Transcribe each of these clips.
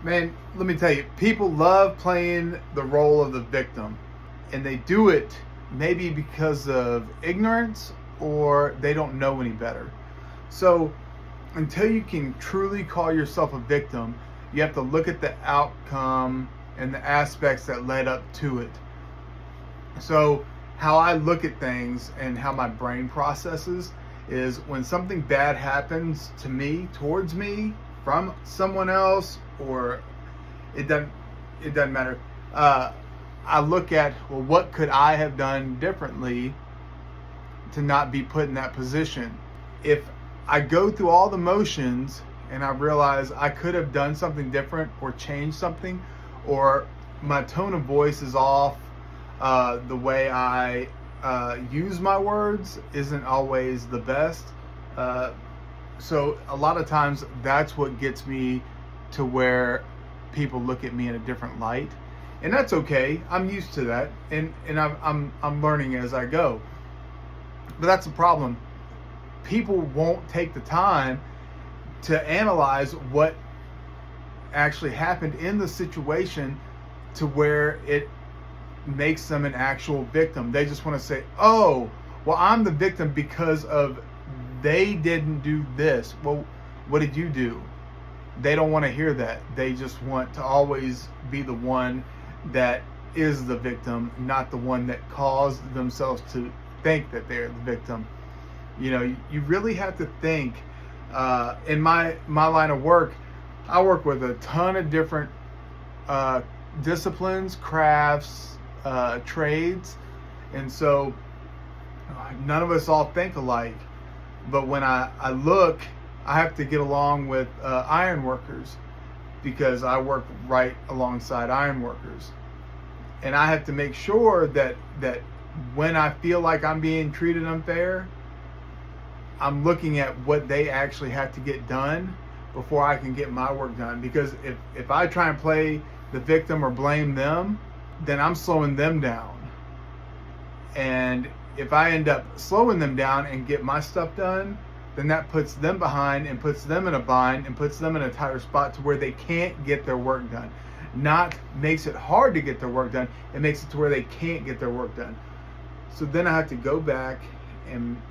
Man, let me tell you, people love playing the role of the victim, and they do it maybe because of ignorance or they don't know any better. So, until you can truly call yourself a victim, you have to look at the outcome and the aspects that led up to it. So, how I look at things and how my brain processes is when something bad happens to me, towards me, from someone else, or it doesn't matter. I look at, well, what could I have done differently to not be put in that position? If I go through all the motions and I realize I could have done something different or changed something, or my tone of voice is off, the way I use my words isn't always the best. So a lot of times that's what gets me to where people look at me in a different light, and that's okay. I'm used to that, and I'm learning as I go. But that's the problem. People won't take the time to analyze what actually happened in the situation to where it makes them an actual victim. They just want to say, oh, well, I'm the victim because of they didn't do this. Well, what did you do? They don't want to hear that. They just want to always be the one that is the victim, not the one that caused themselves to think that they're the victim. You know, you really have to think. In my line of work, I work with a ton of different disciplines, crafts, trades, and so none of us all think alike. But when I look, I have to get along with iron workers because I work right alongside iron workers, and I have to make sure that when I feel like I'm being treated unfair, I'm looking at what they actually have to get done before I can get my work done. Because if I try and play the victim or blame them, then I'm slowing them down. And if I end up slowing them down and get my stuff done, then that puts them behind and puts them in a bind and puts them in a tighter spot to where they can't get their work done. Not makes it hard to get their work done, it makes it to where they can't get their work done. So then I have to go back and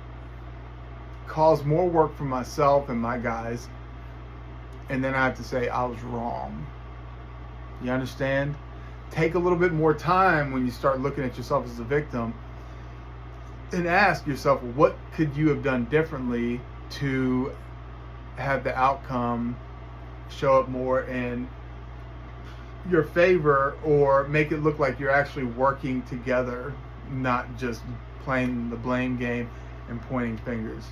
cause more work for myself and my guys, and then I have to say I was wrong. You understand? Take a little bit more time when you start looking at yourself as a victim, and ask yourself, what could you have done differently to have the outcome show up more in your favor, or make it look like you're actually working together, not just playing the blame game and pointing fingers.